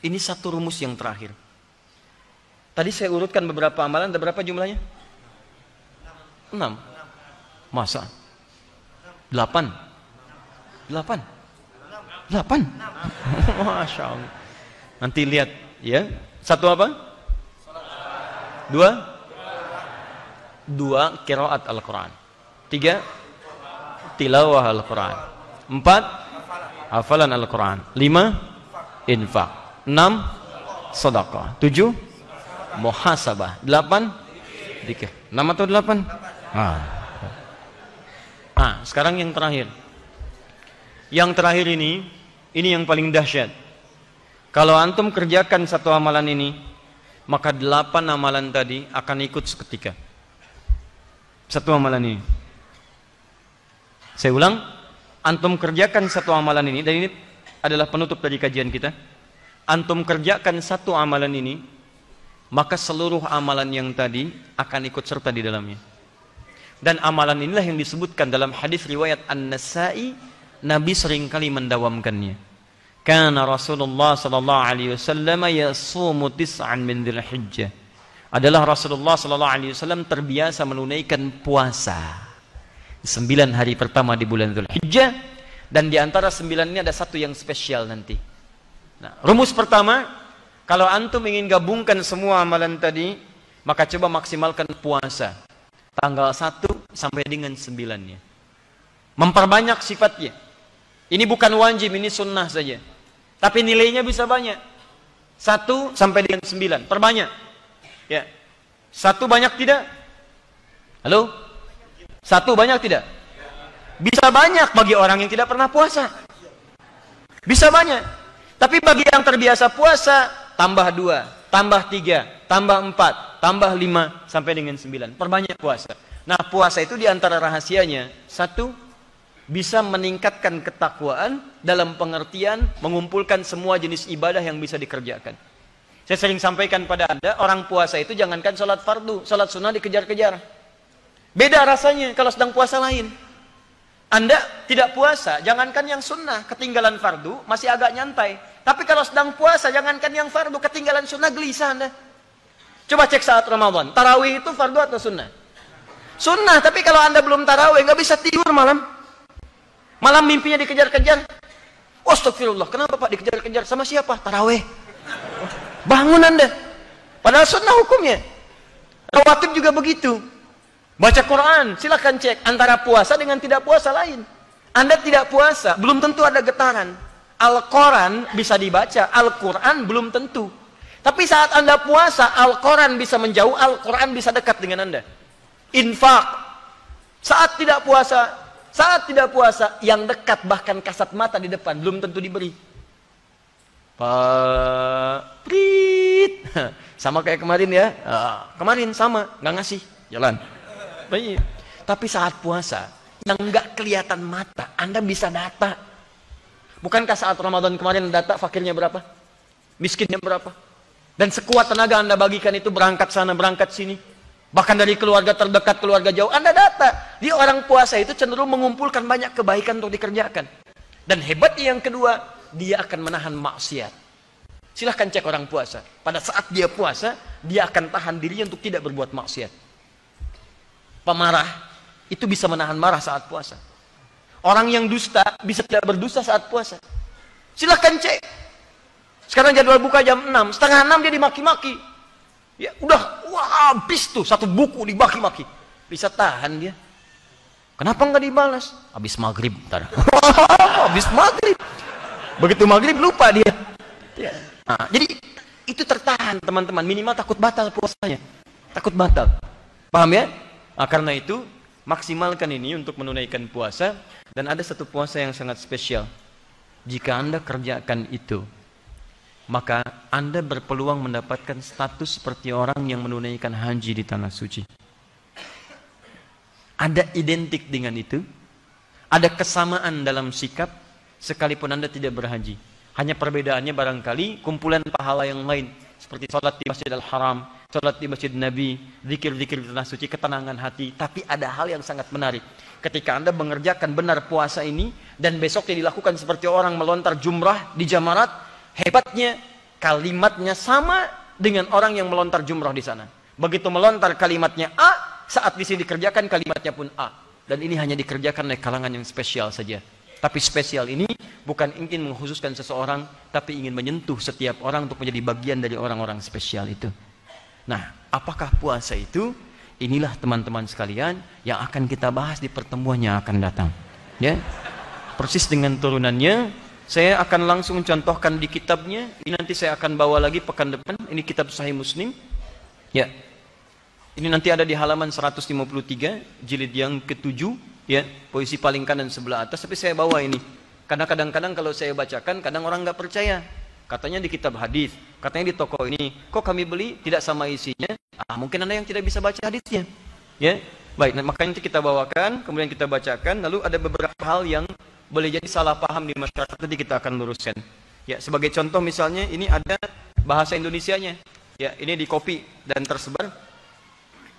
Ini satu rumus yang terakhir. Tadi saya urutkan beberapa amalan, ada berapa jumlahnya? 6. Masa? 8. 8. Masya Allah. Nanti lihat ya. Satu apa? 2 qiraat Al-Quran. 3 tilawah Al-Quran. 4 hafalan Al-Quran. 5 infak. 6 sedekah. 7 muhasabah. 8 dzikir. 6 atau 8? Sekarang yang terakhir. Yang terakhir ini yang paling dahsyat. Kalau antum kerjakan satu amalan ini, maka 8 amalan tadi akan ikut seketika. Satu amalan ini. Saya ulang, antum kerjakan satu amalan ini, dan ini adalah penutup dari kajian kita. Antum kerjakan satu amalan ini, maka seluruh amalan yang tadi akan ikut serta di dalamnya. Dan amalan inilah yang disebutkan dalam hadis riwayat An-Nasa'i, Nabi seringkali mendawamkannya. Kana Rasulullah sallallahu alaihi wasallam yasumu tis'an min Dzulhijjah. Adalah Rasulullah sallallahu alaihi wasallam terbiasa menunaikan puasa 9 hari pertama di bulan Dzulhijjah, dan di antara 9 ini ada satu yang spesial nanti. Nah, rumus pertama, kalau antum ingin gabungkan semua amalan tadi, maka coba maksimalkan puasa tanggal 1 sampai dengan 9-nya. Memperbanyak sifatnya. Ini bukan wajib, ini sunnah saja. Tapi nilainya bisa banyak. 1 sampai dengan 9, perbanyak. Ya. 1 banyak tidak? Halo? 1 banyak tidak? Bisa banyak bagi orang yang tidak pernah puasa. Bisa banyak. Tapi bagi yang terbiasa puasa, tambah 2, tambah 3, tambah 4, tambah 5, sampai dengan 9. Perbanyak puasa. Nah, puasa itu diantara rahasianya, 1, bisa meningkatkan ketakwaan dalam pengertian mengumpulkan semua jenis ibadah yang bisa dikerjakan. Saya sering sampaikan pada Anda, orang puasa itu jangankan sholat fardu, sholat sunnah dikejar-kejar. Beda rasanya kalau sedang puasa lain. Anda tidak puasa, jangankan yang sunnah, ketinggalan fardu masih agak nyantai. Tapi kalau sedang puasa, jangankan yang fardu, ketinggalan sunnah, gelisah Anda. Coba cek saat Ramadan, tarawih itu fardu atau sunnah? Sunnah, tapi kalau Anda belum tarawih, nggak bisa tidur malam. Malam mimpinya dikejar-kejar. Astagfirullah, kenapa Pak dikejar-kejar? Sama siapa? Tarawih. Bangun Anda. Padahal sunnah hukumnya. Rawatib juga begitu. Baca Quran, silakan cek antara puasa dengan tidak puasa lain. Anda tidak puasa, belum tentu ada getaran. Al-Quran bisa dibaca, Al-Quran belum tentu. Tapi saat Anda puasa, Al-Quran bisa menjauh, Al-Quran bisa dekat dengan Anda. Infak. Saat tidak puasa, yang dekat bahkan kasat mata di depan belum tentu diberi. Pak Prit, sama kayak kemarin ya. Kemarin sama, nggak ngasih, jalan. Baik. Tapi saat puasa, yang nggak kelihatan mata, Anda bisa data. Bukankah saat Ramadan kemarin data fakirnya berapa? Miskinnya berapa? Dan sekuat tenaga Anda bagikan itu, berangkat sana, berangkat sini. Bahkan dari keluarga terdekat, keluarga jauh, Anda data. Dia orang puasa itu cenderung mengumpulkan banyak kebaikan untuk dikerjakan. Dan hebatnya yang kedua, dia akan menahan maksiat. Silahkan cek orang puasa. Pada saat dia puasa, dia akan tahan dirinya untuk tidak berbuat maksiat. Pemarah itu bisa menahan marah saat puasa. Orang yang dusta bisa tidak berdusta saat puasa. Silahkan cek. Sekarang jadwal buka jam 6, setengah 6 dia dimaki-maki. Ya udah, wah, habis tuh satu buku dibaki-maki. Bisa tahan dia. Kenapa nggak dibalas? Habis maghrib, ntar. Habis maghrib. Begitu maghrib lupa dia. Ya. Nah, jadi itu tertahan teman-teman. Minimal takut batal puasanya. Takut batal. Paham ya? Nah, karena itu maksimalkan ini untuk menunaikan puasa. Dan ada satu puasa yang sangat spesial. Jika Anda kerjakan itu, maka Anda berpeluang mendapatkan status seperti orang yang menunaikan haji di tanah suci. Ada identik dengan itu. Ada kesamaan dalam sikap, sekalipun Anda tidak berhaji. Hanya perbedaannya barangkali kumpulan pahala yang lain, seperti sholat di Masjidil Haram, sholat di Masjid Nabi, zikir-zikir di tanah suci, ketenangan hati. Tapi ada hal yang sangat menarik. Ketika Anda mengerjakan benar puasa ini, dan besoknya dilakukan seperti orang melontar jumrah di Jamarat, hebatnya kalimatnya sama dengan orang yang melontar jumrah di sana. Begitu melontar kalimatnya A, saat di sini dikerjakan kalimatnya pun A. Dan ini hanya dikerjakan oleh kalangan yang spesial saja. Tapi spesial ini bukan ingin mengkhususkan seseorang, tapi ingin menyentuh setiap orang untuk menjadi bagian dari orang-orang spesial itu. Nah, apakah puasa itu? Inilah teman-teman sekalian yang akan kita bahas di pertemuan yang akan datang. Ya, persis dengan turunannya. Saya akan langsung contohkan di kitabnya. Ini nanti saya akan bawa lagi pekan depan. Ini kitab Sahih Muslim. Ya, ini nanti ada di halaman 153, jilid yang ke-7, ya, posisi paling kanan sebelah atas. Tapi saya bawa ini, karena kadang-kadang kalau saya bacakan, kadang orang nggak percaya. Katanya di kitab hadis, katanya di toko ini, kok kami beli tidak sama isinya? Mungkin anda yang tidak bisa baca hadisnya. Ya, baik. Nah, makanya nanti kita bawakan, kemudian kita bacakan. Lalu ada beberapa hal yang boleh jadi salah paham di masyarakat, nanti kita akan luruskan. Ya, sebagai contoh misalnya, ini ada bahasa Indonesianya. Ya, ini di copy dan tersebar.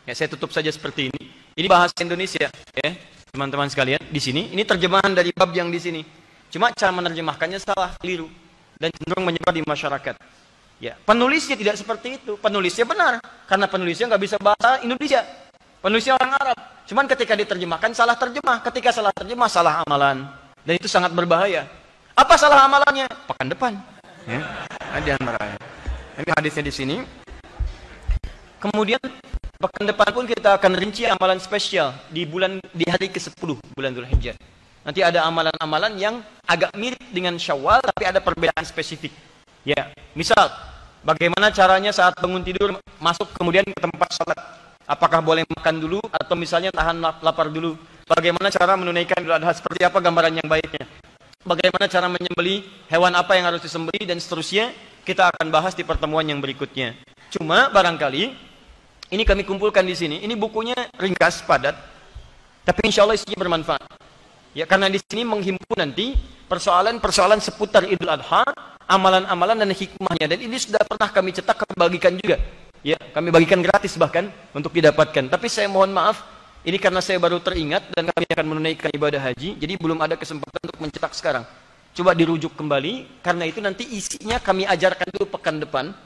Ya, saya tutup saja seperti ini. Ini bahasa Indonesia, ya, teman-teman sekalian. Di sini, ini terjemahan dari bab yang di sini. Cuma cara menerjemahkannya salah, keliru, dan cenderung menyebar di masyarakat. Ya, penulisnya tidak seperti itu. Penulisnya benar, karena penulisnya nggak bisa bahasa Indonesia. Penulisnya orang Arab. Cuman ketika diterjemahkan salah terjemah. Ketika salah terjemah salah amalan, dan itu sangat berbahaya. Apa salah amalannya? Pekan depan. Ya, di antaranya. Ini hadisnya di sini. Kemudian pekan depan pun kita akan rinci amalan spesial di hari ke-10 bulan Dzulhijjah. Nanti ada amalan-amalan yang agak mirip dengan Syawal tapi ada perbedaan spesifik. Ya, misal bagaimana caranya saat bangun tidur masuk kemudian ke tempat salat. Apakah boleh makan dulu atau misalnya tahan lapar dulu? Bagaimana cara menunaikan Idul Adha, seperti apa gambaran yang baiknya? Bagaimana cara menyembelih, hewan apa yang harus disembelih dan seterusnya, kita akan bahas di pertemuan yang berikutnya. Cuma barangkali ini kami kumpulkan di sini. Ini bukunya ringkas, padat, tapi insya Allah isinya bermanfaat. Ya, karena di sini menghimpun nanti persoalan-persoalan seputar Idul Adha, amalan-amalan dan hikmahnya. Dan ini sudah pernah kami cetak, kami bagikan juga. Ya, kami bagikan gratis bahkan untuk didapatkan. Tapi saya mohon maaf, ini karena saya baru teringat dan kami akan menunaikan ibadah haji, jadi belum ada kesempatan untuk mencetak sekarang. Coba dirujuk kembali, karena itu nanti isinya kami ajarkan dulu pekan depan,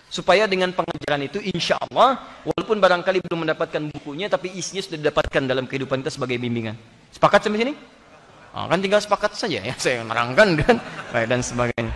supaya dengan pengajaran itu insya Allah, walaupun barangkali belum mendapatkan bukunya, tapi isinya sudah didapatkan dalam kehidupan kita sebagai bimbingan. Sepakat sampai sini? Kan tinggal sepakat saja ya, saya menerangkan kan, baik dan sebagainya.